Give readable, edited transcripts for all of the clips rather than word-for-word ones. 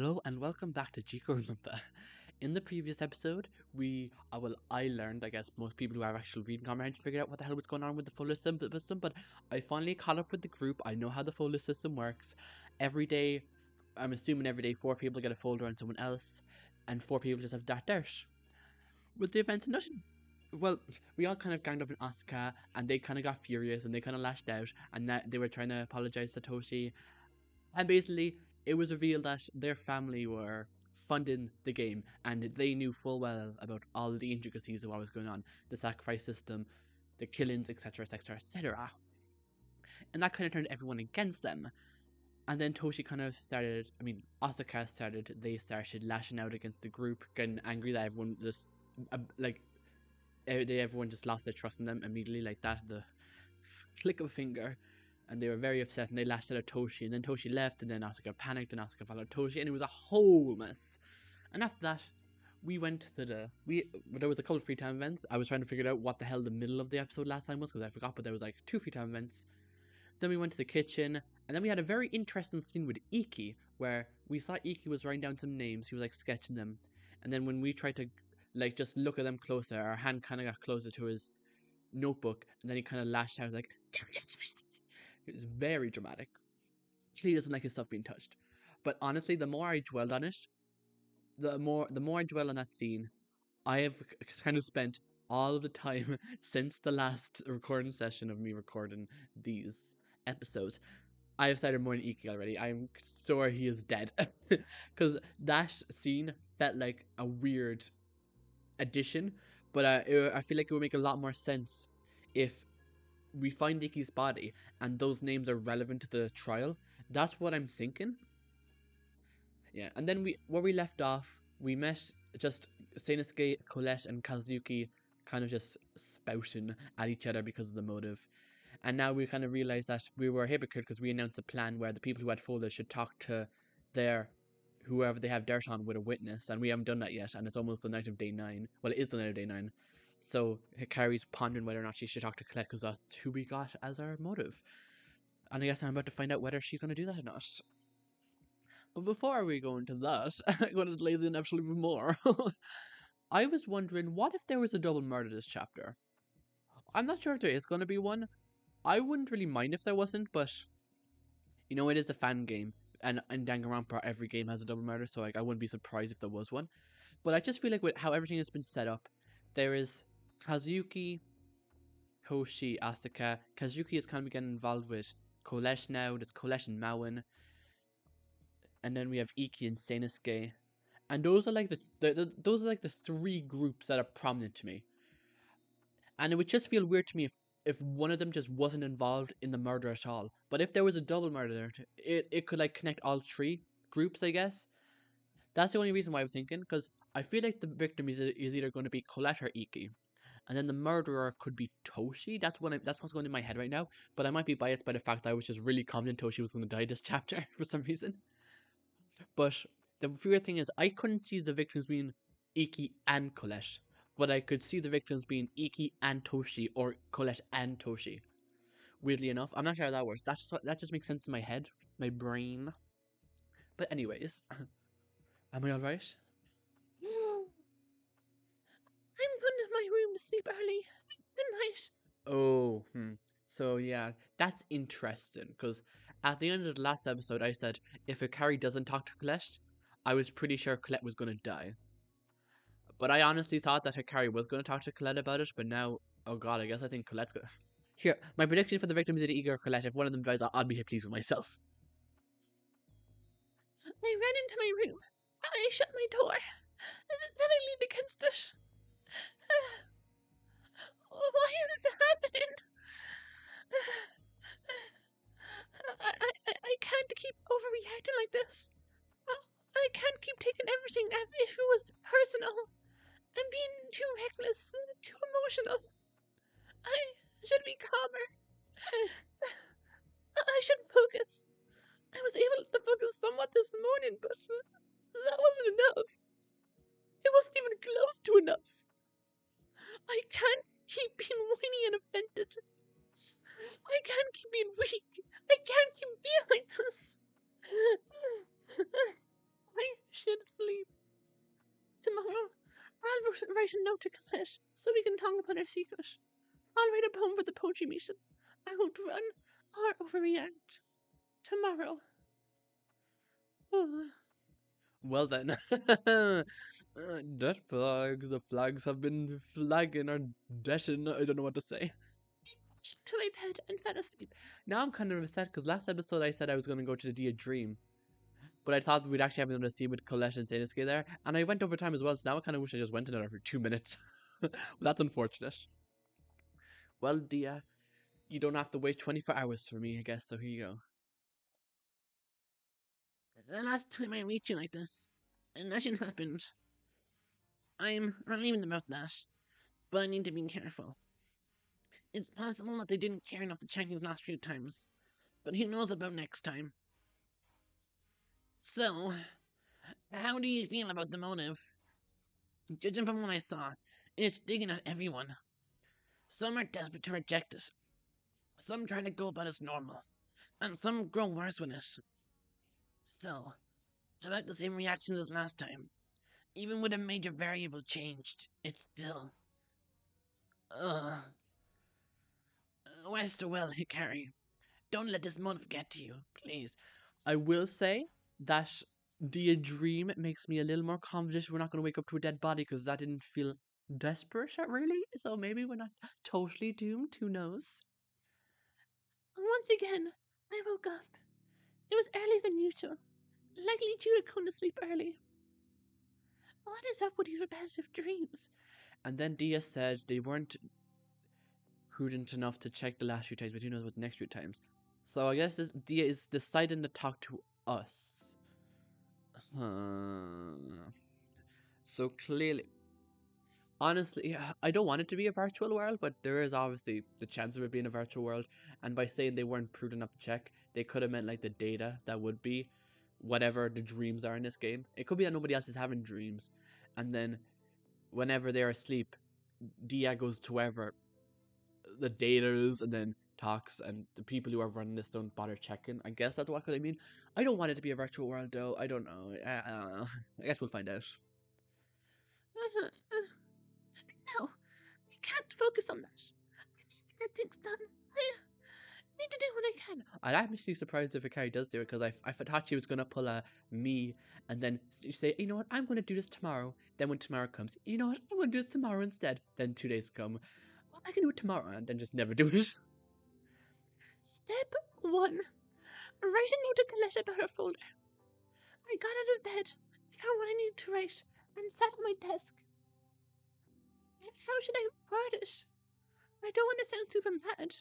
Hello and welcome back to Jikoronpa. In the previous episode, I learned, I guess most people who have actual reading comprehension figured out what the hell was going on with the folder system, but I finally caught up with the group. I know how the folder system works. Every day, I'm assuming every day, 4 people get a folder on someone else, and 4 people just have that dirt. With the events and nothing. Well, we all kind of ganged up on Asuka, and they kind of got furious, and they kind of lashed out, and that they were trying to apologize to Toshi. And basically, it was revealed that their family were funding the game and they knew full well about all the intricacies of what was going on, the sacrifice system, the killings, etc., etc., etc. And that kind of turned everyone against them. And then Toshi kind of started, Asuka started, they started lashing out against the group, getting angry that everyone just, everyone just lost their trust in them immediately, like that, the click of a finger. And they were very upset and they lashed out at Toshi, and then Toshi left, and then Asuka panicked and Asuka followed Toshi, and it was a whole mess. And after that, we went to there was a couple of free time events. I was trying to figure out what the hell the middle of the episode last time was because I forgot, but there was like 2 free time events. Then we went to the kitchen, and then we had a very interesting scene with Iki, where we saw Iki was writing down some names, he was like sketching them, and then when we tried to like just look at them closer, our hand kind of got closer to his notebook, and then he kind of lashed out like, it was very dramatic. He doesn't like his stuff being touched. But honestly, the more I dwelled on it, the more I dwell on that scene, I have kind of spent all of the time since the last recording session of me recording these episodes. I have started mourning Iki already. I'm sure he is dead. Because that scene felt like a weird addition, but I feel like it would make a lot more sense if we find Iki's body and those names are relevant to the trial. That's what I'm thinking. Yeah, and then where we left off, we met just Seinosuke, Colette, and Kazuki kind of just spouting at each other because of the motive. And now we kind of realize that we were a hypocrite because we announced a plan where the people who had folders should talk to their whoever they have dirt on with a witness, and we haven't done that yet, and it's almost the night of day 9. Well, it is the night of day 9. So Hikari's pondering whether or not she should talk to Colette because that's who we got as our motive. And I guess I'm about to find out whether she's going to do that or not. But before we go into that, I'm going to delay the inevitable even more. I was wondering, what if there was a double murder this chapter? I'm not sure if there is going to be one. I wouldn't really mind if there wasn't, but you know, it is a fan game, and in Danganronpa every game has a double murder, so like I wouldn't be surprised if there was one. But I just feel like with how everything has been set up, there is Kazuki, Hoshi, Asuka. Kazuki is kind of getting involved with Colette now. There's Colette and Mauen. And then we have Iki and Seinosuke. And those are like those are like the 3 groups that are prominent to me. And it would just feel weird to me if one of them just wasn't involved in the murder at all. But if there was a double murder, it could like connect all 3 groups, I guess. That's the only reason why I was thinking, because I feel like the victim is either going to be Colette or Iki. And then the murderer could be Toshi. That's what's going in my head right now. But I might be biased by the fact that I was just really confident Toshi was going to die this chapter for some reason. But the weird thing is, I couldn't see the victims being Iki and Colette. But I could see the victims being Iki and Toshi, or Colette and Toshi. Weirdly enough, I'm not sure how that works. That just makes sense in my head, my brain. But anyways, am I alright? I'm going to my room to sleep early. Good night. Oh, So yeah, that's interesting, because at the end of the last episode I said if Hikari doesn't talk to Colette, I was pretty sure Colette was going to die. But I honestly thought that Hikari was going to talk to Colette about it, but now, oh god, I guess I think Colette's going to... Here, my prediction for the victims is Igor or Colette. If one of them dies, I'll be pleased with myself. I ran into my room. I shut my door. Then I leaned against it. Why is this happening? I can't keep overreacting like this. I can't keep taking everything as if it was personal. I'm being too reckless, too emotional. I should be calmer. I should focus. I was able to focus somewhat this morning, but that wasn't enough. It wasn't even close to enough. I can't keep being whiny and offended. I can't keep being weak. I can't keep being like this. I should sleep. Tomorrow, I'll write a note to Colette so we can talk about our secret. I'll write a poem for the poetry mission. I won't run or overreact. Tomorrow. Well then. Death flags. The flags have been flagging or dashing. I don't know what to say. To my bed and fell asleep. Now I'm kind of upset because last episode I said I was going to go to the Dia Dream. But I thought we'd actually have another scene with Colette and Seinosuke there. And I went over time as well, so now I kind of wish I just went in there for 2 minutes. But that's unfortunate. Well, Dia, you don't have to wait 24 hours for me, I guess, so here you go. The last time I meet you like this, and nothing happened. I'm relieved about that, but I need to be careful. It's possible that they didn't care enough to check these last few times, but who knows about next time. So, how do you feel about the motive? Judging from what I saw, it's digging at everyone. Some are desperate to reject it. Some try to go about as normal. And some grow worse with it. So, about the same reactions as last time. Even with a major variable changed, it's still... Rest well, Hikari. Don't let this motive get to you, please. I will say that the dream makes me a little more confident we're not going to wake up to a dead body because that didn't feel desperate, really. So maybe we're not totally doomed. Who knows? Once again, I woke up. It was earlier than usual, likely due to going to sleep early. What is up with these repetitive dreams? And then Dia said they weren't prudent enough to check the last few times, but who knows what the next few times. So I guess Dia is deciding to talk to us. So clearly, honestly, I don't want it to be a virtual world, but there is obviously the chance of it being a virtual world. And by saying they weren't prudent enough to check, they could have meant like the data that would be whatever the dreams are in this game. It could be that nobody else is having dreams, and then whenever they're asleep, Dia goes to wherever the data is and then talks, and the people who are running this don't bother checking. I guess that's what I mean. I don't want it to be a virtual world though. I don't know. I guess we'll find out. No, I can't focus on that. I need to get things done. I need to do what I can. I'm actually surprised if Hikari does do it because I thought she was going to pull a me and then say, you know what, I'm going to do this tomorrow. Then when tomorrow comes, you know what, I'm going to do this tomorrow instead. Then 2 days come, well, I can do it tomorrow, and then just never do it. Step 1. Write a note to Colette about her folder. I got out of bed, found what I needed to write, and sat at my desk. How should I word it? I don't want to sound super mad,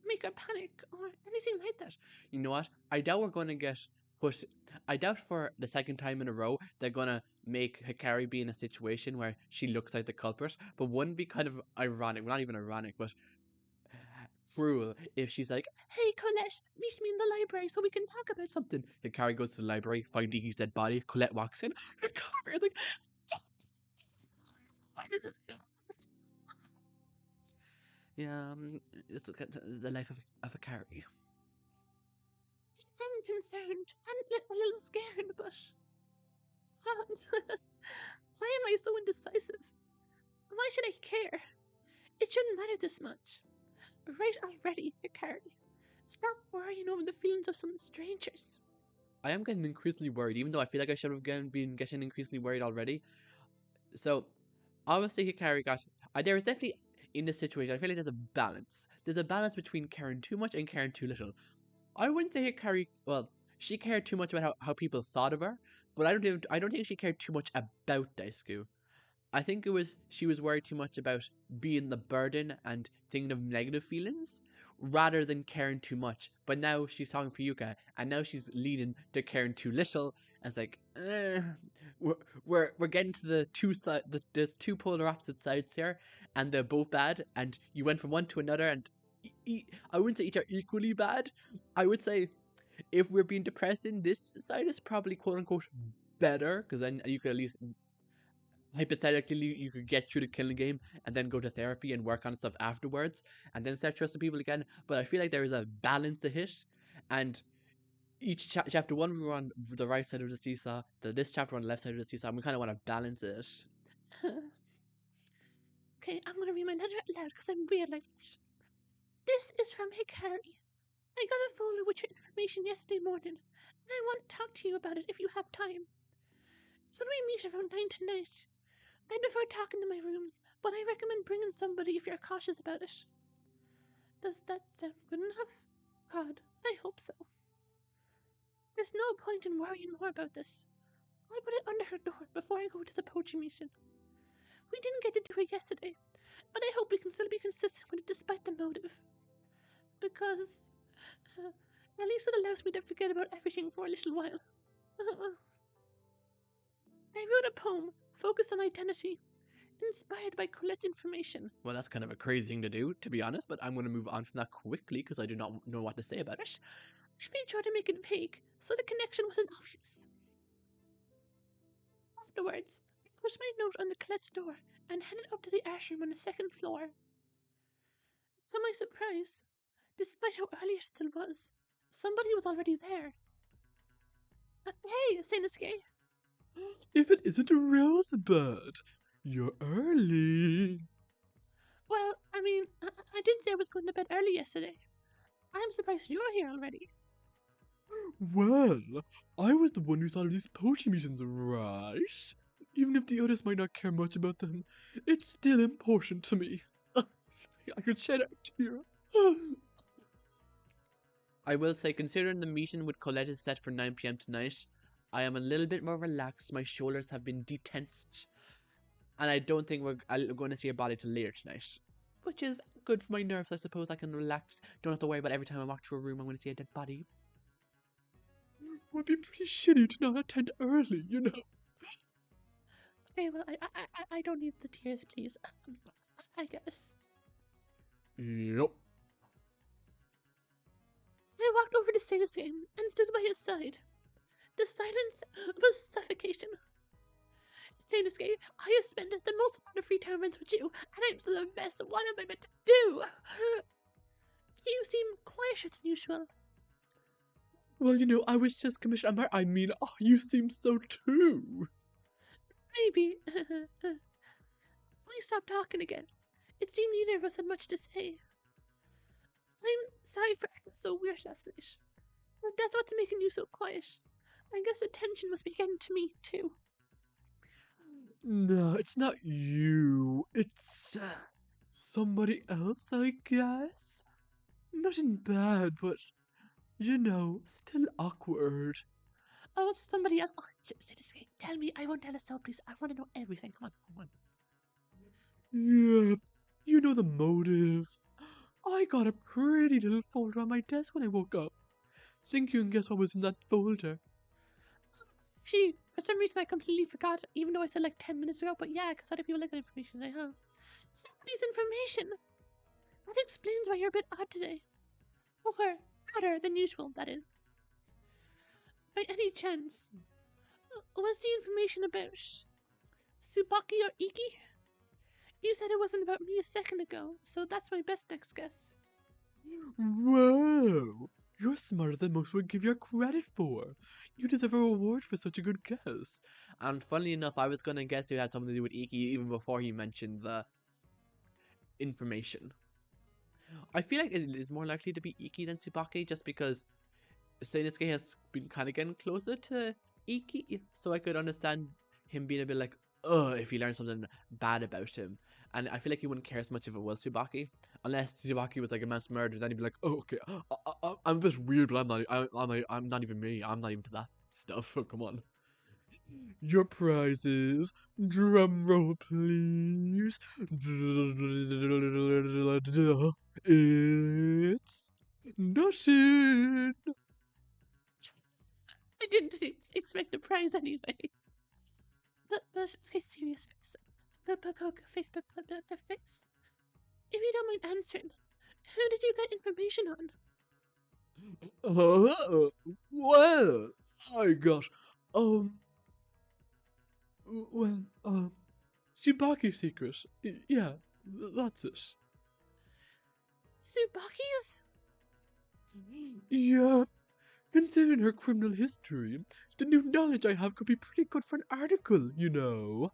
make her panic, or anything like that. You know what? I doubt we're going to get put. I doubt for the second time in a row they're going to make Hikari be in a situation where she looks like the culprit. But wouldn't be kind of ironic? Well, not even ironic, but cruel if she's like, "Hey, Colette, meet me in the library so we can talk about something." Hikari goes to the library, finding his dead body. Colette walks in. Hikari, like, yeah, it's the life of Hikari. I'm concerned and a little scared, but why am I so indecisive? Why should I care? It shouldn't matter this much. Right already, Hikari. Stop worrying over the feelings of some strangers. I am getting increasingly worried, even though I feel like I should have been getting increasingly worried already. So, obviously Hikari got... there is definitely, in this situation, I feel like there's a balance. There's a balance between caring too much and caring too little. I wouldn't say Hikari... Well, she cared too much about how people thought of her, but I don't think she cared too much about Daisuke. I think she was worried too much about being the burden and thinking of negative feelings rather than caring too much. But now she's talking for Yuka, and now she's leading to caring too little. And it's like, we're getting to the there's two polar opposite sides here, and they're both bad. And you went from one to another, and I wouldn't say each are equally bad. I would say if we're being depressing, this side is probably quote unquote better because then you could at least hypothetically you could get through the killing game and then go to therapy and work on stuff afterwards and then start trusting people again. But I feel like there is a balance to hit, and each chapter 1 we were on the right side of the seesaw, this chapter on the left side of the seesaw, and we kind of want to balance it. Okay, I'm gonna read my letter out loud because I'm weird like that. This is from Hikari. I got a folder with your information yesterday morning, and I want to talk to you about it if you have time. Could we meet around 9 tonight? I prefer talking in my room, but I recommend bringing somebody if you're cautious about it. Does that sound good enough? God, I hope so. There's no point in worrying more about this. I put it under her door before I go to the poaching meeting. We didn't get to do it yesterday, but I hope we can still be consistent with it despite the motive. Because at least it allows me to forget about everything for a little while. I wrote a poem focused on identity, inspired by Colette's information. Well, that's kind of a crazy thing to do, to be honest, but I'm going to move on from that quickly because I do not know what to say about it. I tried to make it vague, so the connection wasn't obvious. Afterwards, I pushed my note on the Colette's door and headed up to the art room on the second floor. To my surprise, despite how early it still was, somebody was already there. Hey, Seinosuke. If it isn't a rosebud, you're early. Well, I mean, I did say I was going to bed early yesterday. I'm surprised you're here already. Well, I was the one who started these poaching meetings, right? Even if the others might not care much about them, it's still important to me. I could shed a tear. I will say, considering the meeting with Colette is set for 9 PM tonight, I am a little bit more relaxed. My shoulders have been detensed, and I don't think I'm going to see her body till later tonight, which is good for my nerves, I suppose. I can relax. Don't have to worry about every time I walk through a room I'm going to see a dead body. It would be pretty shitty to not attend early, you know. Okay, well, I don't need the tears, please. I guess. Yep. I walked over to Seinosuke and stood by his side. The silence was suffocation. Seinosuke, I have spent the most amount of free time with you, and I'm still a mess. What am I meant to do? You seem quieter than usual. Well, you know, I was just commissioned. I mean, you seem so too. Maybe. We stopped talking again. It seemed neither of us had much to say. I'm sorry for acting so weird last night. That's what's making you so quiet. I guess the tension must be getting to me, too. No, it's not you. It's somebody else, I guess. Nothing bad, but, you know, still awkward. Oh, it's somebody else. Oh, Seinosuke, tell me. I won't tell us so, please. I want to know everything. Come on. Yeah, you know the motive. I got a pretty little folder on my desk when I woke up. Think you can guess what was in that folder? Gee, for some reason I completely forgot, even though I said like 10 minutes ago, but yeah, because other people like that information today, huh? Somebody's information! That explains why you're a bit odd today. Or odder than usual, that is. By any chance, was the information about Tsubaki or Iki? You said it wasn't about me a second ago, so that's my best next guess. Whoa! You're smarter than most would give you credit for. You deserve a reward for such a good guess. And funnily enough, I was going to guess it had something to do with Iki even before he mentioned the information. I feel like it is more likely to be Iki than Tsubaki just because Seinosuke has been kind of getting closer to Iki, so I could understand him being a bit like, if he learned something bad about him. And I feel like he wouldn't care as much if it was Tsubaki. Unless Tsubaki was like a mass murderer, then he'd be like, oh, okay, I'm a bit weird, but I'm not even me. I'm not even to that stuff. Oh, come on. Your prizes. Drum roll, please. It's nothing. I didn't expect a prize anyway. But okay, serious face. Poker face, face. If you don't mind answering, who did you get information on? Well, I got, Tsubaki secret. Yeah, that's it. Tsubaki's? Yeah, can Considering her criminal history, the new knowledge I have could be pretty good for an article, you know.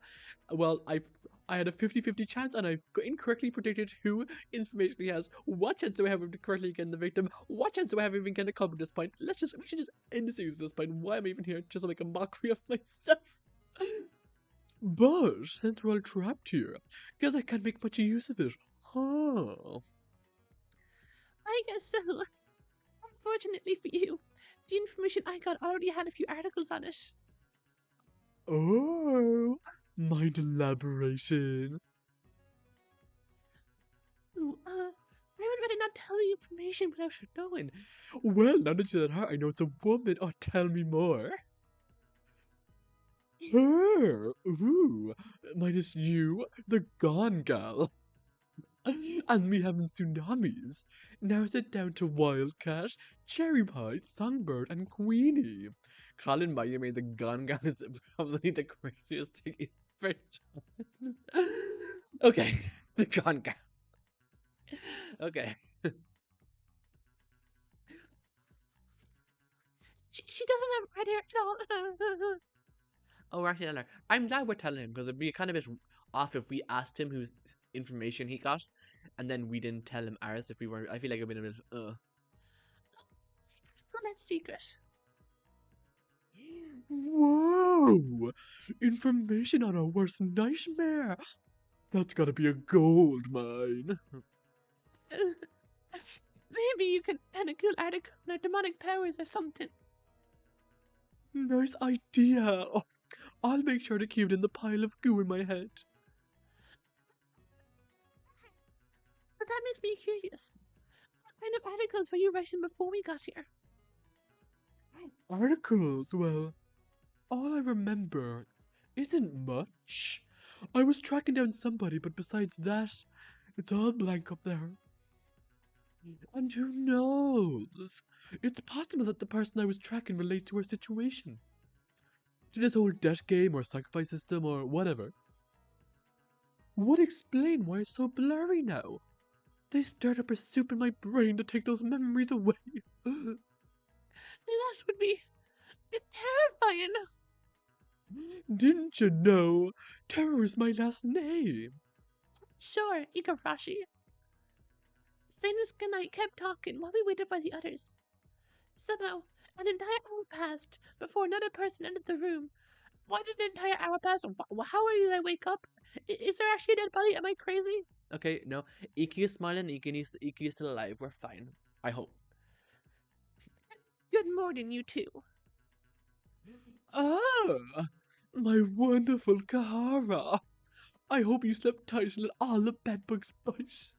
Well, I had a 50-50 chance, and I've incorrectly predicted who information he has. What chance do I have of correctly getting the victim? What chance do I have of even getting a club at this point? We should just end the series at this point. Why am I even here? Just to make a mockery of myself. But since we're all trapped here, guess I can't make much use of it. Huh. I guess so. Unfortunately for you, the information I got already had a few articles on it. Oh, mind elaboration? Ooh, I would rather not tell you information without you knowing. Well, now that you said her, I know it's a woman. Oh, tell me more. Her? Ooh, minus you, the gone gal. And me having tsunamis. Now sit down to Wildcat, Cherry Pie, Songbird, and Queenie. Colin by you made the gone gal is probably the craziest thing ever. Okay, the gone gal. Okay. She doesn't have red hair at all. Oh, we're actually telling her. I'm glad we're telling him, because it'd be kind of a bit off if we asked him whose information he got, and then we didn't tell him ours if we weren't. I feel like it'd been a bit, Well, that's secret. Whoa! Information on our worst nightmare! That's gotta be a gold mine. Maybe you can add a cool article on our demonic powers or something. Nice idea. Oh, I'll make sure to keep it in the pile of goo in my head. But that makes me curious. What kind of articles were you writing before we got here? Articles? Well, all I remember isn't much. I was tracking down somebody, but besides that, it's all blank up there. And who knows? It's possible that the person I was tracking relates to her situation. To this whole death game or sacrifice system or whatever. Would explain why it's so blurry now. They stirred up a soup in my brain to take those memories away. That would be terrifying. Didn't you know? Terror is my last name. Sure, Igarashi. Seinosuke and I kept talking while we waited for the others. Somehow, an entire hour passed before another person entered the room. Why did an entire hour pass? How did I wake up? Is there actually a dead body? Am I crazy? Okay, no. Iki is smiling. Iki is still alive. We're fine. I hope. Good morning, you two. Ah, my wonderful Kahara. I hope you slept tight and let all the bedbugs bite.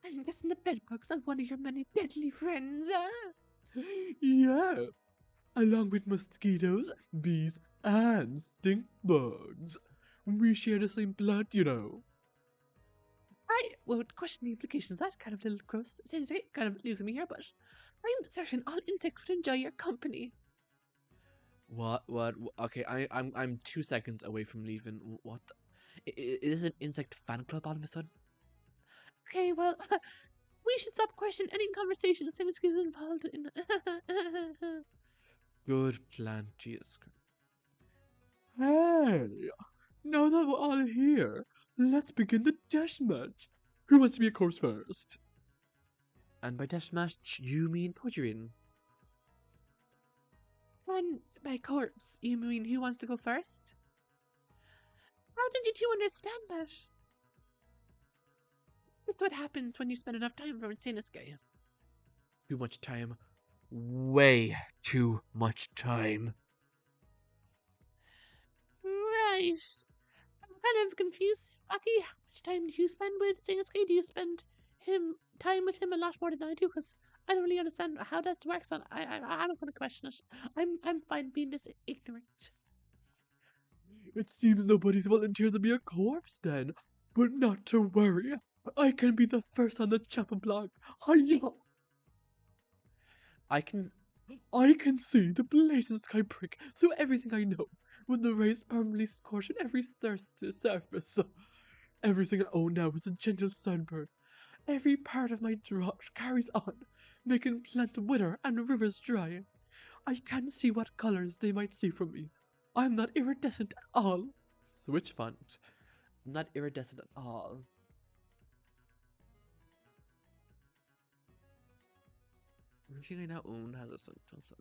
I'm guessing the bedbugs are one of your many deadly friends, Yeah, along with mosquitoes, bees, and stink bugs. We share the same blood, you know. I won't question the implications. That's kind of a little gross. Sensei kind of losing me here, but I'm certain all insects would enjoy your company. What? Okay, I'm 2 seconds away from leaving. What? Is it an insect fan club all of a sudden? Okay, well, we should stop questioning any conversation Sensei is involved in. Good plan, Jesus. Hey, now that we're all here, let's begin the deathmatch. Who wants to be a corpse first? And by deathmatch, you mean poetry reading? And by corpse, you mean who wants to go first? How did you two understand that? That's what happens when you spend enough time from Seinosuke. Too much time. Way too much time. Right. I'm kind of confused. Aki, how much time do you spend with Seinosuke? Do you spend time with him a lot more than I do? Because I don't really understand how that works. I'm not going to question it. I'm fine being this ignorant. It seems nobody's volunteered to be a corpse then. But not to worry. I can be the first on the chopping block. Hiya! I can see the blazing sky prick through everything I know, with the rays permanently scorching every surface. Everything I own now is a gentle sunburn, Every part of my drought carries on, making plants wither and rivers dry. I can't see what colors they might see from me. I'm not iridescent at all. Switch font. I'm not iridescent at all. Wishing I now own has a sun.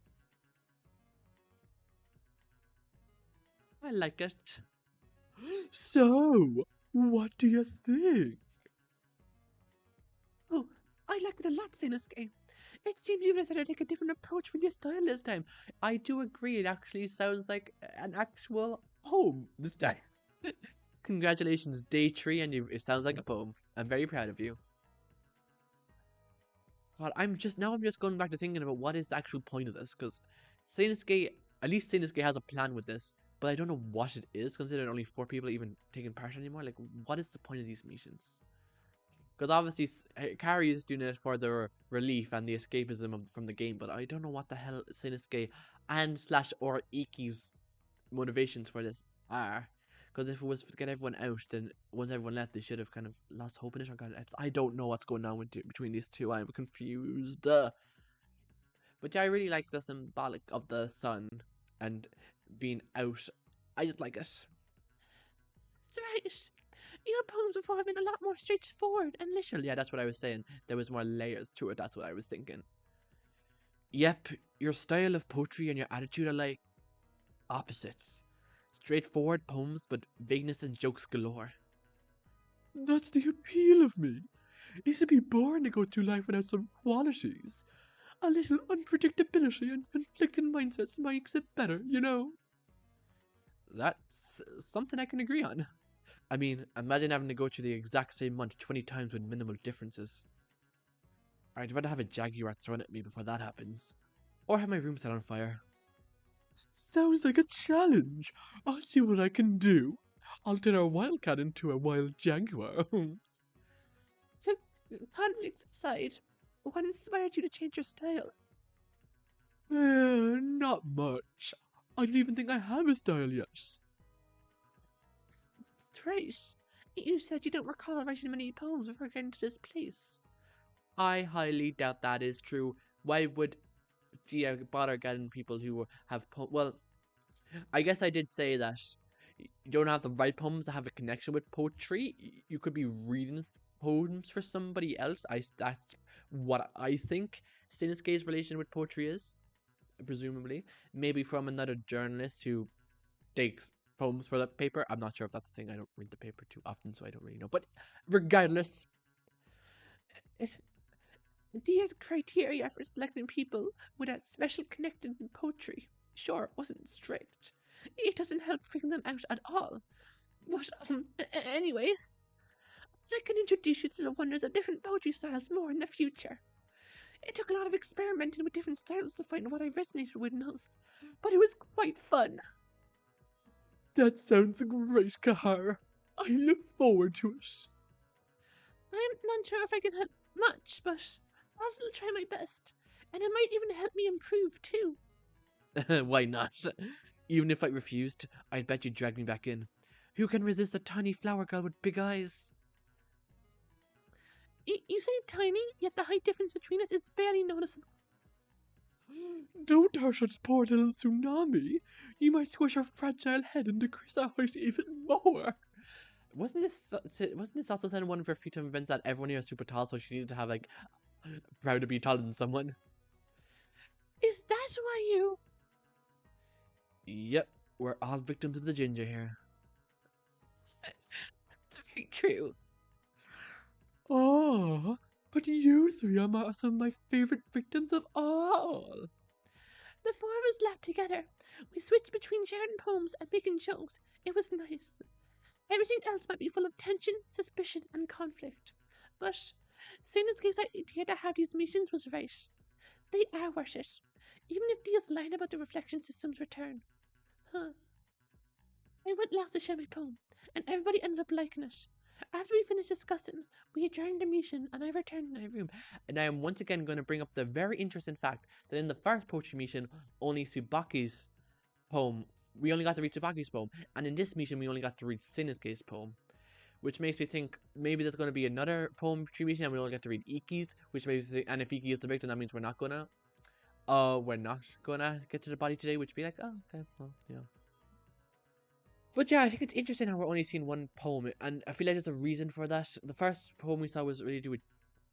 I like it. So, what do you think? Oh, I like it a lot, Seinosuke. It seems you've decided to take a different approach with your style this time. I do agree, it actually sounds like an actual poem this time. Congratulations, day 3, and it sounds like a poem. I'm very proud of you. God, I'm just going back to thinking about what is the actual point of this, because Seinosuke, at least Seinosuke has a plan with this, but I don't know what it is, considering only 4 people even taking part anymore. Like, what is the point of these missions? Because obviously, Hikari is doing it for the relief and the escapism from the game, but I don't know what the hell Seinosuke and / or Iki's motivations for this are. Because if it was to get everyone out, then once everyone left, they should have kind of lost hope in it or got it. I don't know what's going on between these two. I'm confused. But yeah, I really like the symbolic of the sun and being out. I just like it. That's right. Your poems before have been a lot more straightforward and literal. Yeah, that's what I was saying. There was more layers to it. That's what I was thinking. Yep, your style of poetry and your attitude are like opposites. Straightforward poems, but vagueness and jokes galore. That's the appeal of me. Is to be boring to go through life without some qualities. A little unpredictability and conflicting mindsets makes it better, you know? That's something I can agree on. I mean, imagine having to go through the exact same month 20 times with minimal differences. I'd rather have a jaguar thrown at me before that happens. Or have my room set on fire. Sounds like a challenge. I'll see what I can do. I'll turn a wildcat into a wild jaguar. Conflicts aside, what inspired you to change your style? Not much. I don't even think I have a style yet. That's right. You said you don't recall writing many poems before getting to this place. I highly doubt that is true. Why would bother getting people who have well, I guess I did say that you don't have to write poems to have a connection with poetry. You could be reading poems for somebody else. That's what I think Seinosuke's relation with poetry is, presumably. Maybe from another journalist who takes poems for the paper. I'm not sure if that's the thing. I don't read the paper too often, so I don't really know. But regardless, Dia's criteria for selecting people with a special connection in poetry, sure, wasn't strict. It doesn't help figuring them out at all. But, anyways, I can introduce you to the wonders of different poetry styles more in the future. It took a lot of experimenting with different styles to find what I resonated with most, but it was quite fun. That sounds great, Kahar. I look forward to it. I'm not sure if I can help much, but I'll still try my best, and it might even help me improve too. Why not? Even if I refused, I'd bet you'd drag me back in. Who can resist a tiny flower girl with big eyes? You say tiny, yet the height difference between us is barely noticeable. Don't hurt such poor little tsunami. You might squish her fragile head and decrease our height even more. Wasn't this also said in one of her freedom events that everyone here is super tall, so she needed to have like proud to be taller than someone? Is that why you? Yep, we're all victims of the ginger here. That's very true. Oh, but you three are some of my favorite victims of all. The 4 of us laughed together. We switched between sharing poems and making jokes. It was nice. Everything else might be full of tension, suspicion, and conflict. But Seinosuke's idea to have these missions was right. They are worth it, even if Dia's line about the reflection system's return. I went last to share my poem, and everybody ended up liking it. After we finished discussing, we adjourned the mission, and I returned to my room. And I am once again going to bring up the very interesting fact that in the first poetry mission, only Tsubaki's poem, we only got to read Tsubaki's poem, and in this mission, we only got to read Seinosuke's poem. which makes me think maybe there's going to be another poetry meeting and we only get to read Iki's, which makes me think, and if Iki is the victim, that means we're not gonna get to the body today, which would be like, oh, okay, well, yeah. But yeah, I think it's interesting how we're only seeing one poem, and I feel like there's a reason for that. The first poem we saw was really to do with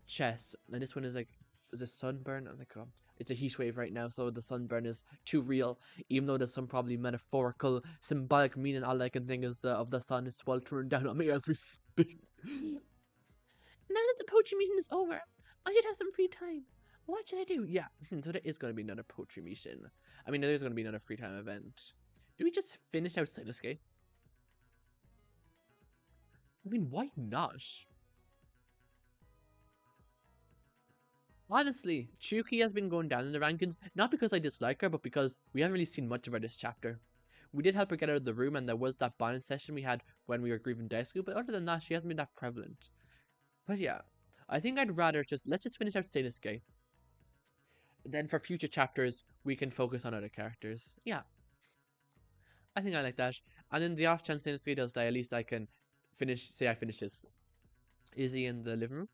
chess, and this one is like, is a sunburn? I'm like, oh, it's a heat wave right now, so the sunburn is too real, even though there's some probably metaphorical, symbolic meaning. All I can think is of the sun is sweltering down on me as we speak. Now that the poetry meeting is over, I should have some free time. What should I do? Yeah, so there is going to be another poetry meeting. I mean, there's going to be another free time event. Do we just finish out Seinosuke? I mean, why not? Honestly, Chuki has been going down in the rankings, not because I dislike her, but because we haven't really seen much of her this chapter. We did help her get out of the room, and there was that bonding session we had when we were grieving Desu, but other than that, she hasn't been that prevalent. But yeah, I think I'd rather let's just finish out Seinosuke. Then for future chapters, we can focus on other characters. Yeah. I think I like that. And in the off chance Seinosuke does die, at least I can say I finished this. Is he in the living room?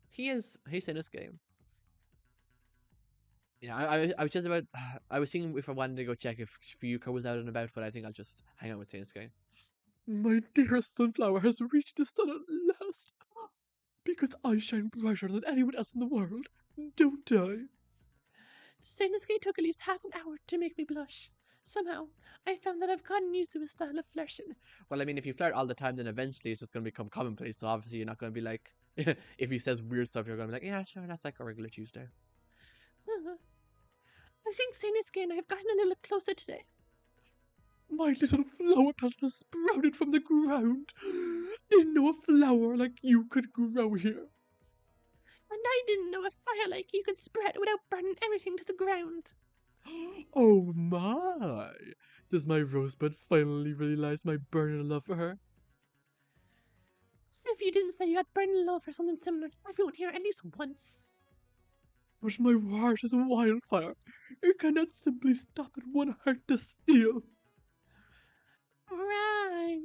He is. Hey, Seinosuke. Yeah, I was just about. I was thinking if I wanted to go check if Fuyuka was out and about, but I think I'll just hang out with Seinosuke. My dearest sunflower has reached the sun at last. Because I shine brighter than anyone else in the world, don't I? Seinosuke took at least half an hour to make me blush. Somehow, I found that I've gotten used to his style of flirting. Well, I mean, if you flirt all the time, then eventually it's just going to become commonplace. So obviously you're not going to be like, if he says weird stuff, you're going to be like, yeah, sure, that's like a regular Tuesday. I think Seinosuke and I have gotten a little closer today. My little flower plant has sprouted from the ground. Didn't know a flower like you could grow here. And I didn't know a fire like you could spread without burning everything to the ground. Oh my! Does my rosebud finally realize my burning love for her? As if you didn't say you had burning love or something similar to everyone here at least once. But my heart is a wildfire. It cannot simply stop at one heart to steal. Right.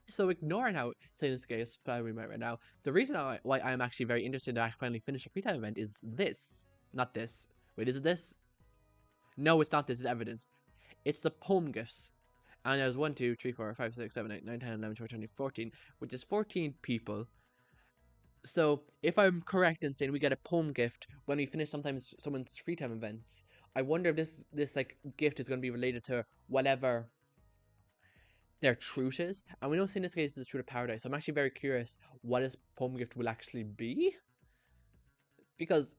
So ignoring how Seinosuke is firing right now, the reason why I'm actually very interested to finally finish a free time event is this. Not this. Wait, is it this? No, it's not this. It's evidence. It's the poem gifts. And there's 1, 2, 3, 4, 5, 6, 7, 8, 9, 10, 11, 12, 13, 14, which is 14 people. So if I'm correct in saying we get a poem gift when we finish sometimes someone's free time events, I wonder if this like gift is going to be related to whatever their truth is. And we know in this case it's the truth of paradise. So I'm actually very curious what this poem gift will actually be, because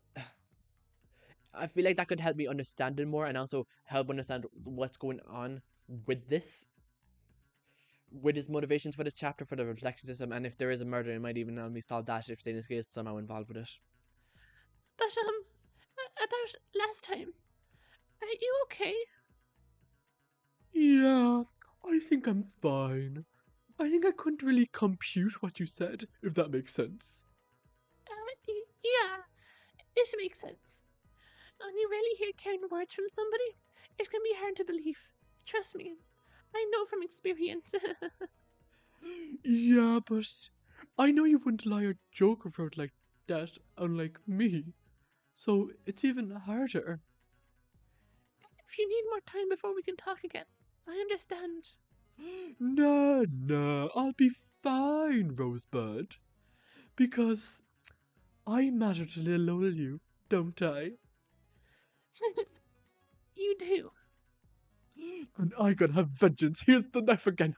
I feel like that could help me understand it more and also help understand what's going on with this, with his motivations for this chapter, for the reflection system, and if there is a murder, it might even help me solve that if Seinosuke is somehow involved with it. But, about last time, are you okay? Yeah, I think I'm fine. I think I couldn't really compute what you said, if that makes sense. Yeah, it makes sense. When you really hear caring words from somebody, it can be hard to believe. Trust me, I know from experience. Yeah, but I know you wouldn't lie or joke about like that, unlike me. So it's even harder. If you need more time before we can talk again, I understand. No, I'll be fine, Rosebud. Because I matter to little old you, don't I? You do. And I gotta have vengeance. Here's the knife again.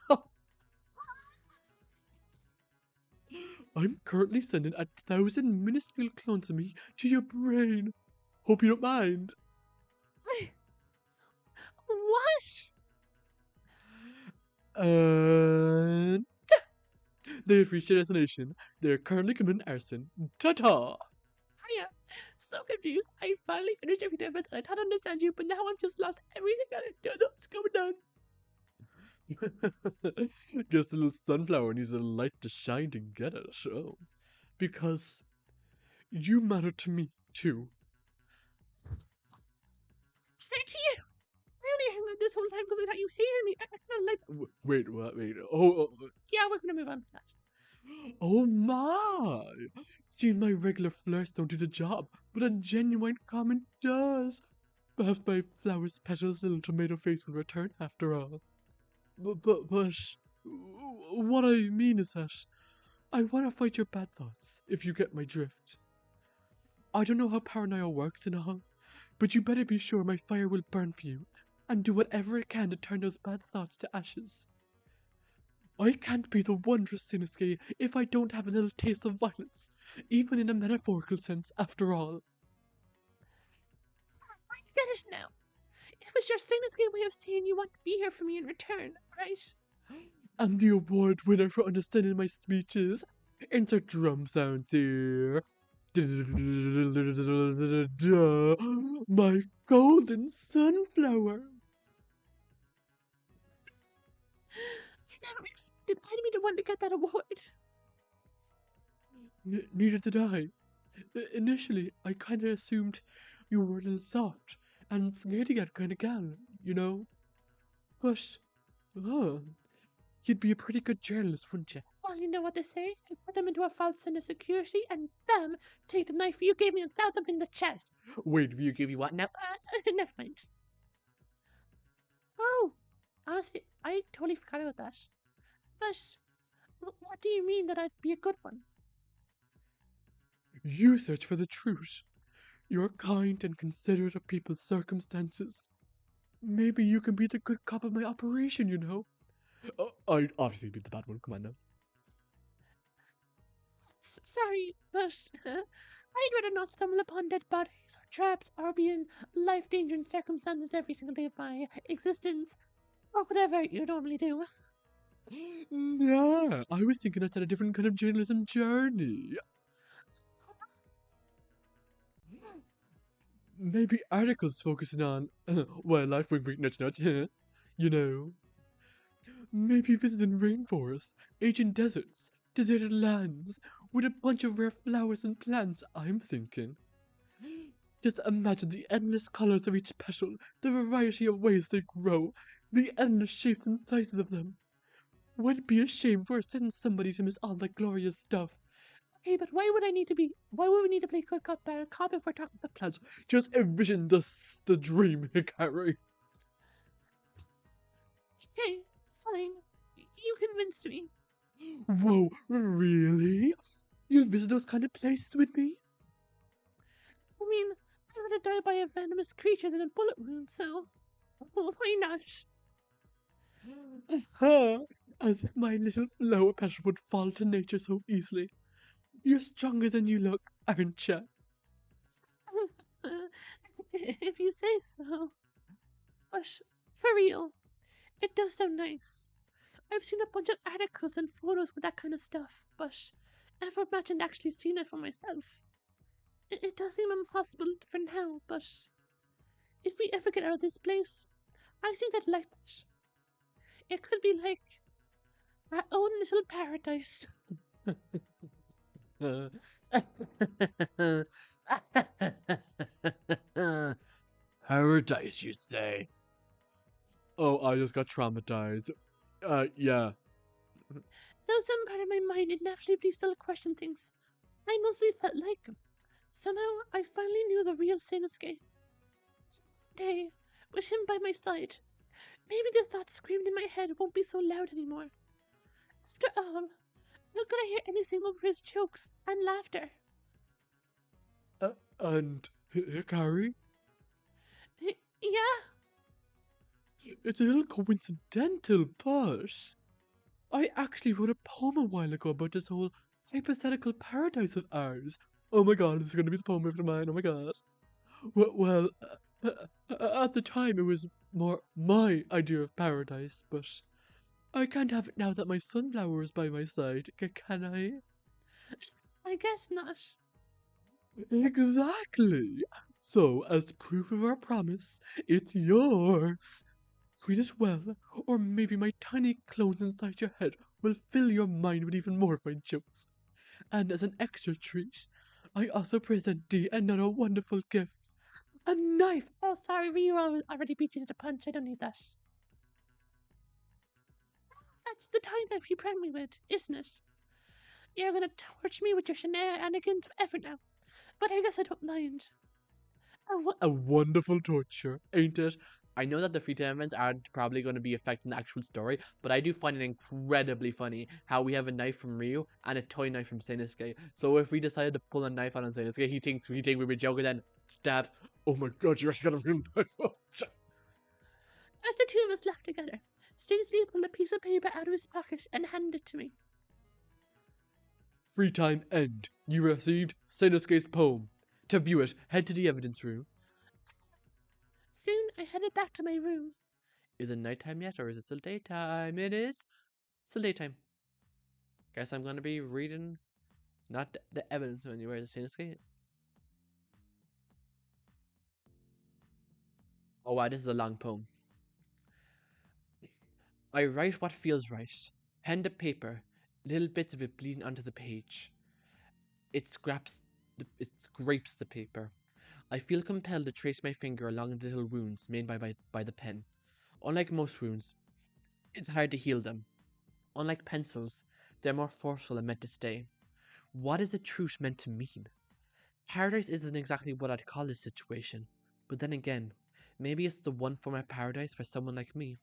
I'm currently sending 1,000 minuscule clones of me to your brain. Hope you don't mind. What? And they have reached their destination. They're currently committing arson. Ta-ta! Hiya. So confused. I finally finished everything, but I thought I understand you, but now I've just lost everything I don't know what's going on. Guess the little sunflower needs a light to shine to get it. Oh. Because you matter to me, too. Straight to you. Really hung out this whole time because I thought you hated me. I kind of like... Wait, what? Wait. Oh. Yeah, we're going to move on from that. Oh my! Seeing my regular flowers don't do the job, but a genuine comment does. Perhaps my flower's petal's little tomato face will return after all. But, what I mean is that I want to fight your bad thoughts, if you get my drift. I don't know how paranoia works and all, but you better be sure my fire will burn for you, and do whatever it can to turn those bad thoughts to ashes. I can't be the wondrous Seinosuke if I don't have a little taste of violence, even in a metaphorical sense, after all. I get it now. It was your Seinosuke way of saying you want to be here for me in return, right? And the award winner for understanding my speeches. Insert drum sounds here. My golden sunflower. I never expected I'd be the one to get that award. Neither did I. Initially, I kinda assumed you were a little soft and scared to get kinda gal, you know? But, you'd be a pretty good journalist, wouldn't you? Well, you know what they say. I put them into a false sense of security and bam, take the knife you gave me and stab them in the chest. Wait, you give you what now? Never mind. Oh, honestly, I totally forgot about that. But what do you mean that I'd be a good one? You search for the truth. You're kind and considerate of people's circumstances. Maybe you can be the good cop of my operation, you know? I'd obviously be the bad one, come on now. Sorry, but I'd rather not stumble upon dead bodies or traps or be in life-endangering circumstances every single day of my existence, or whatever you normally do. Yeah, I was thinking I had a different kind of journalism journey. Maybe articles focusing on wildlife, wink, wink, nudge, nudge, you know. Maybe visiting rainforests, ancient deserts, deserted lands, with a bunch of rare flowers and plants, I'm thinking. Just imagine the endless colors of each petal, the variety of ways they grow, the endless shapes and sizes of them. Wouldn't be a shame for sending somebody to miss all that glorious stuff. Okay, but why would we need to play good cop, bad cop if we're talking about Plants? Just envision the dream, Hikari. Okay, fine. You convinced me. Whoa, really? You'll visit those kind of places with me? I mean, I'd rather die by a venomous creature than a bullet wound, so why not? As if my little flower petal would fall to nature so easily. You're stronger than you look, aren't you? If you say so. But for real, it does sound nice. I've seen a bunch of articles and photos with that kind of stuff, but never imagined actually seeing it for myself. It does seem impossible for now, but if we ever get out of this place, I think I'd like that. It could be like our own little paradise. Paradise, you say? Oh, I just got traumatized. Yeah. Though some part of my mind inevitably still questioned things, I mostly felt like somehow I finally knew the real Seinosuke. Day, with him by my side, maybe the thoughts screamed in my head won't be so loud anymore. After all, how could I hear anything over his jokes and laughter? And Hikari? Yeah? It's a little coincidental, but I actually wrote a poem a while ago about this whole hypothetical paradise of ours. Oh my god, this is gonna be the poem after mine, oh my god. Well, at the time it was more my idea of paradise, but I can't have it now that my sunflower is by my side, can I? I guess not. Exactly! So, as proof of our promise, it's yours! Treat it well, or maybe my tiny clones inside your head will fill your mind with even more of my jokes. And as an extra treat, I also present thee another wonderful gift. A knife! Oh, sorry, we already beat you to the punch. I don't need that. That's the time knife you pranked me with, isn't it? You're gonna torture me with your shenanigans forever now. But I guess I don't mind. A wonderful torture, ain't it? I know that the free time events aren't probably going to be affecting the actual story, but I do find it incredibly funny how we have a knife from Ryu and a toy knife from Seinosuke. So if we decided to pull a knife on Seinosuke, he thinks we would be joking, then stab. Oh my god, you actually got a real knife. As the two of us laughed together, Seinosuke pulled a piece of paper out of his pocket and handed it to me. Free time end. You received Seinosuke's poem. To view it, head to the evidence room. Soon I headed back to my room. Is it nighttime yet, or is it still daytime? It is still daytime. Guess I'm going to be reading not the evidence anywhere. Is it Seinosuke? Oh wow, this is a long poem. I write what feels right. Pen to paper, little bits of it bleeding onto the page. It scrapes the paper. I feel compelled to trace my finger along the little wounds made by the pen. Unlike most wounds, it's hard to heal them. Unlike pencils, they're more forceful and meant to stay. What is a truce meant to mean? Paradise isn't exactly what I'd call this situation, but then again, maybe it's the one form of paradise for someone like me.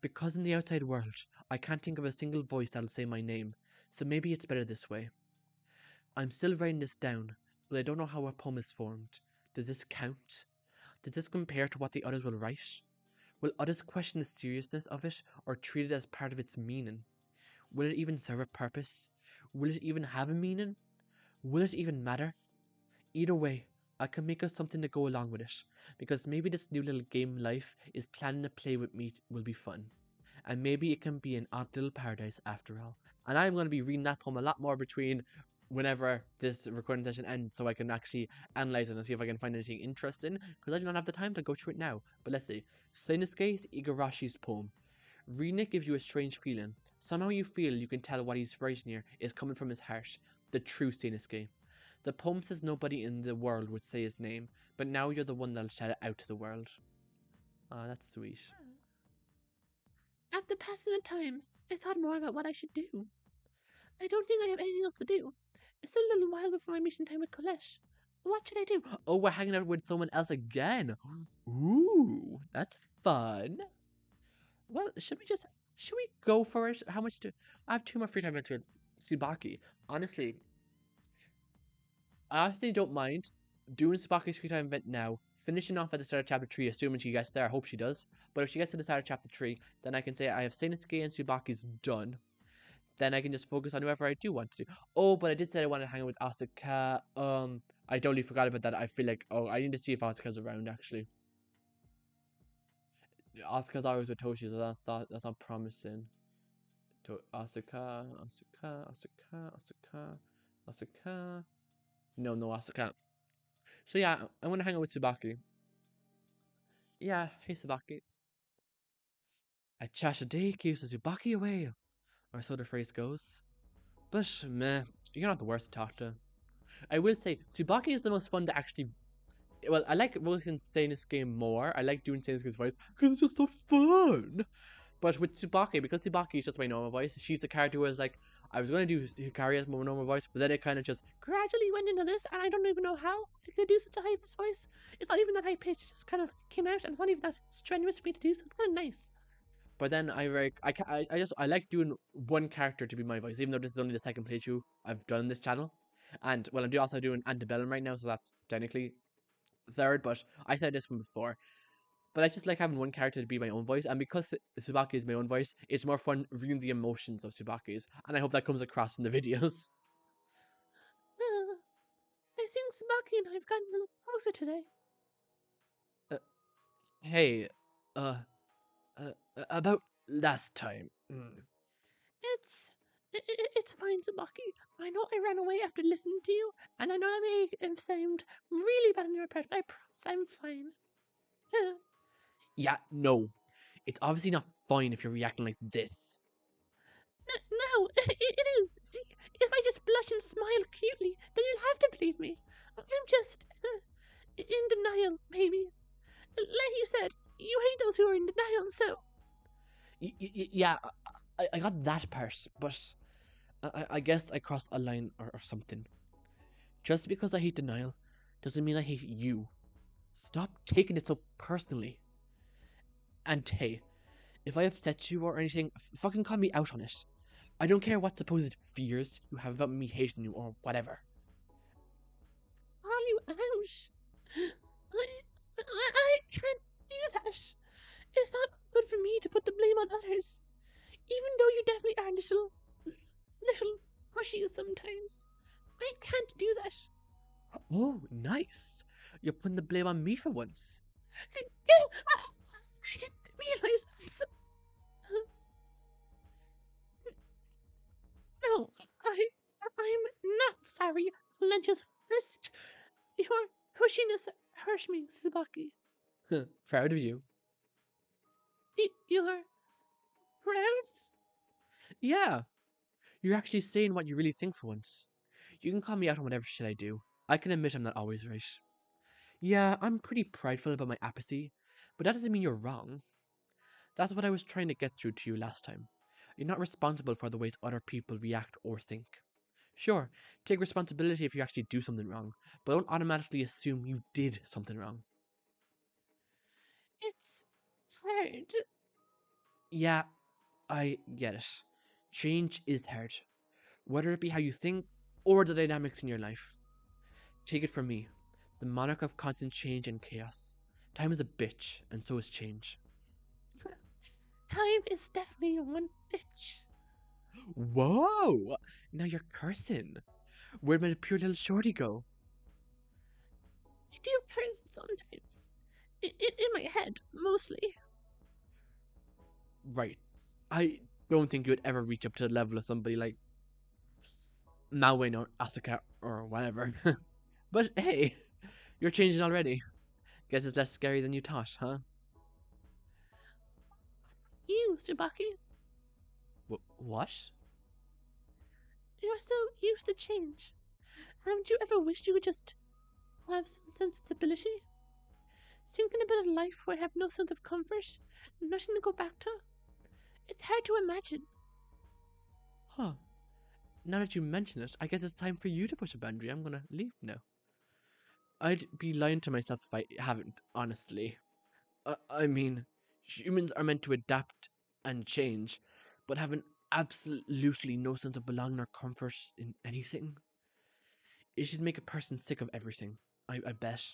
Because in the outside world, I can't think of a single voice that'll say my name, so maybe it's better this way. I'm still writing this down, but I don't know how a poem is formed. Does this count? Does this compare to what the others will write? Will others question the seriousness of it or treat it as part of its meaning? Will it even serve a purpose? Will it even have a meaning? Will it even matter? Either way, I can make us something to go along with it, because maybe this new little game life is planning to play with me will be fun. And maybe it can be an odd little paradise after all. And I'm going to be reading that poem a lot more between whenever this recording session ends, so I can actually analyze it and see if I can find anything interesting, because I do not have the time to go through it now. But let's see. Seinosuke's Igarashi's poem. Reading it gives you a strange feeling. Somehow you feel you can tell what he's writing here is coming from his heart. The true Seinosuke. The poem says nobody in the world would say his name, but now you're the one that'll shout it out to the world. Ah, that's sweet. After passing the time, I thought more about what I should do. I don't think I have anything else to do. It's a little while before my mission time with Colette. What should I do? Oh, we're hanging out with someone else again. Ooh, that's fun. Well, should we go for it? How much do I have 2 more free time into Tsubaki? Honestly, I actually don't mind doing Tsubaki's free time event now, finishing off at the start of chapter 3, assuming she gets there. I hope she does. But if she gets to the start of chapter 3, then I can say I have Seinosuke and Tsubaki's done. Then I can just focus on whoever I do want to do. Oh, but I did say I wanted to hang out with Asuka. I totally forgot about that. I feel like, oh, I need to see if Asuka's around, actually. Asuka's always with Toshi, so that's not promising. Asuka. No, Asuka. So yeah, I want to hang out with Tsubaki. Yeah, hey Tsubaki. A chat a day keeps Tsubaki away, or so the phrase goes. But meh, you're not the worst to talk to. I will say, Tsubaki is the most fun to actually. Well, I like voicing Seinosuke more. I like doing Seinosuke's voice because it's just so fun. But with Tsubaki, because Tsubaki is just my normal voice, she's the character who is like, I was going to do Hikari as my normal voice, but then it kind of just Gradually went into this, and I don't even know how I could do such a high pitched voice. It's not even that high pitched; it just kind of came out, and it's not even that strenuous for me to do. So it's kind of nice. But then I like doing one character to be my voice, even though this is only the second playthrough I've done on this channel. And well, I'm also doing Antebellum right now, so that's technically third. But I said this one before. But I just like having one character to be my own voice, and because Tsubaki is my own voice, it's more fun reading the emotions of Tsubaki's, and I hope that comes across in the videos. I think Tsubaki and I have gotten a little closer today. Hey, about last time. It's fine, Tsubaki. I know I ran away after listening to you, and I know that may have sounded really bad on your part, but I promise I'm fine. Yeah, no. It's obviously not fine if you're reacting like this. No, it is. See, if I just blush and smile cutely, then you'll have to believe me. I'm just in denial, maybe. Like you said, you hate those who are in denial, so. Yeah, I got that part, but I guess I crossed a line or something. Just because I hate denial doesn't mean I hate you. Stop taking it so personally. And hey, if I upset you or anything, fucking call me out on it. I don't care what supposed fears you have about me hating you or whatever. Call you out. I can't do that. It's not good for me to put the blame on others. Even though you definitely are little pushy sometimes. I can't do that. Oh, nice. You're putting the blame on me for once. I didn't realize that. No, I'm not sorry. Clenches fist. Your pushiness hurt me, Tsubaki. Proud of you. You're proud? Yeah, you're actually saying what you really think for once. You can call me out on whatever shit I do. I can admit I'm not always right. Yeah, I'm pretty prideful about my apathy, but that doesn't mean you're wrong. That's what I was trying to get through to you last time. You're not responsible for the ways other people react or think. Sure, take responsibility if you actually do something wrong, but don't automatically assume you did something wrong. It's hard. Yeah, I get it. Change is hard, whether it be how you think or the dynamics in your life. Take it from me, the monarch of constant change and chaos. Time is a bitch, and so is change. Time is definitely one bitch. Whoa! Now you're cursing. Where'd my pure little shorty go? I do curse sometimes. In my head, mostly. Right. I don't think you would ever reach up to the level of somebody like Malwyn or Asuka or whatever. But hey, you're changing already. Guess it's less scary than you thought, huh? You, Tsubaki, What? you're so used to change. Haven't you ever wished you would just have some sensibility? Thinking about a life where I have no sense of comfort, nothing to go back to? It's hard to imagine. Huh. Now that you mention it, I guess it's time for you to push a boundary. I'm gonna leave now. I'd be lying to myself if I haven't, honestly. I mean, humans are meant to adapt and change, but having absolutely no sense of belonging or comfort in anything. It should make a person sick of everything, I bet.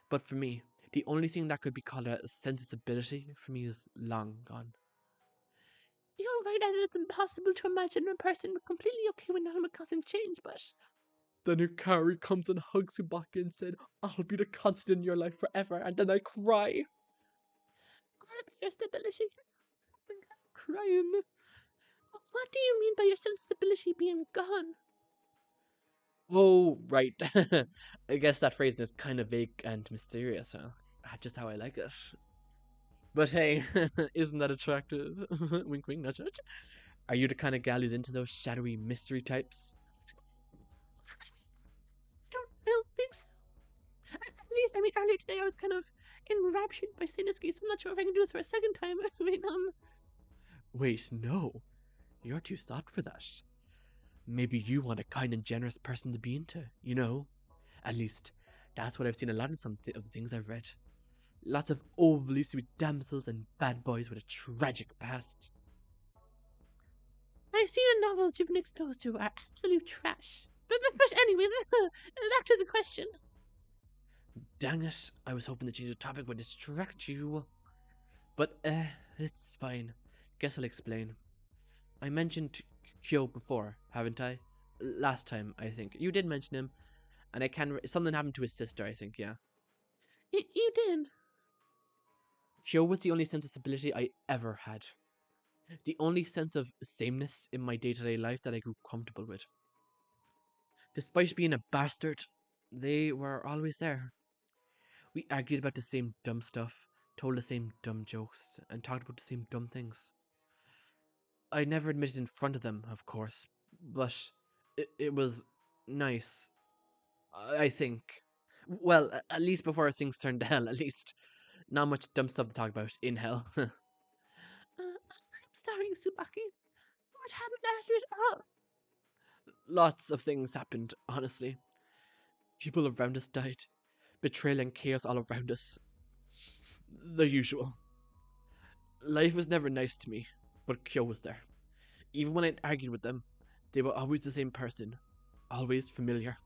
But for me, the only thing that could be called a sensibility for me is long gone. You're right that it's impossible to imagine a person completely okay with nothing but constant change, but Then Hikari comes and hugs Tsubaki and said, I'll be the constant in your life forever, and then I cry. I'll be your stability. Crying. What do you mean by your sensibility being gone? Oh, right. I guess that phrasing is kind of vague and mysterious, huh? Just how I like it. But hey, isn't that attractive? Wink, wink, nudge, nudge. Are you the kind of gal who's into those shadowy mystery types? I don't think so. At least, earlier today I was kind of enraptured by Seinosuke, so I'm not sure if I can do this for a second time. Wait, no. You're too soft for that. Maybe you want a kind and generous person to be into, you know? At least, that's what I've seen a lot in some of the things I've read. Lots of overly sweet damsels and bad boys with a tragic past. I've seen the novels you've been exposed to are absolute trash. But anyways, back to the question. Dang it, I was hoping the change of topic would distract you. But, it's fine. Guess I'll explain. I mentioned Kyo before, haven't I? Last time, I think. You did mention him, and I can. Something happened to his sister, I think, yeah. You did. Kyo was the only sense of stability I ever had. The only sense of sameness in my day to day life that I grew comfortable with. Despite being a bastard, they were always there. We argued about the same dumb stuff, told the same dumb jokes, and talked about the same dumb things. I never admitted in front of them, of course, but it was nice, I think. Well, at least before things turned to hell, at least. Not much dumb stuff to talk about in hell. I'm sorry, Tsubaki. What happened after it all? Lots of things happened, honestly. People around us died. Betrayal and chaos all around us. The usual. Life was never nice to me, but Kyo was there. Even when I argued with them, they were always the same person. Always familiar.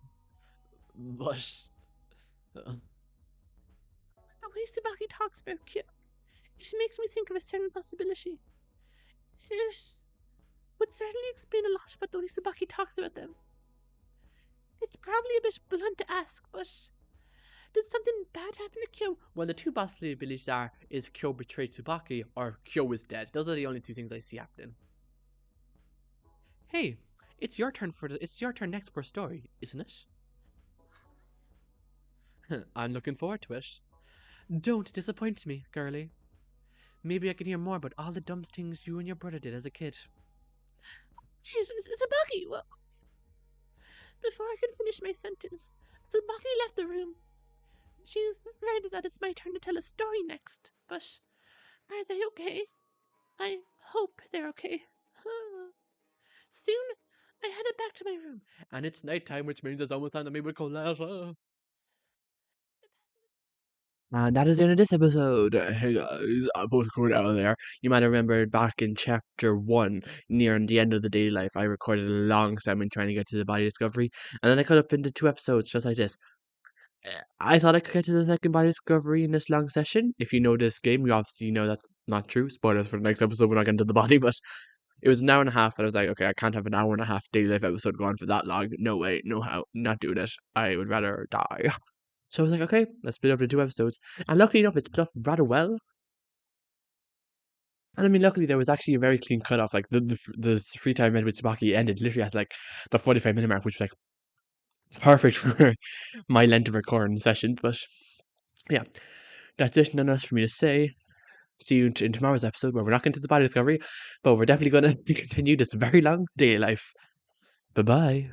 But... The way Tsubaki talks about Kyo, it makes me think of a certain possibility. It would certainly explain a lot about the way Tsubaki talks about them. It's probably a bit blunt to ask, but did something bad happen to Kyo? Well, the two possibilities are, is Kyo betrayed Tsubaki, or Kyo is dead. Those are the only two things I see happening. Hey, it's your turn next for a story, isn't it? I'm looking forward to it. Don't disappoint me, girlie. Maybe I can hear more about all the dumb things you and your brother did as a kid. Tsubaki, well... Before I could finish my sentence, Tsubaki left the room. She's right that it's my turn to tell a story next, but are they okay? I hope they're okay. Soon, I headed back to my room. And it's nighttime, which means it's almost time to maybe call later. And that is the end of this episode. Hey guys, I'm both going out there. You might have remembered back in chapter 1, near the end of the daily life, I recorded a long segment trying to get to the body discovery, and then I cut up into 2 episodes just like this. I thought I could get to the second body discovery in this long session. If you know this game, you obviously know that's not true. Spoilers for the next episode, we're not getting to the body, but it was an hour and a half, and I was like, okay, I can't have an hour and a half daily life episode going for that long. No way, no how, not doing it. I would rather die. So I was like, okay, let's split up into 2 episodes. And luckily enough, it's split up rather well. And I mean, luckily there was actually a very clean cutoff. Like the free time met with Tsubaki ended literally at like the 45-minute mark, which was like perfect for my length of recording session. But yeah, that's it. None else for me to say. See you in tomorrow's episode where we're not getting to the body discovery, but we're definitely going to continue this very long daily life. Bye bye.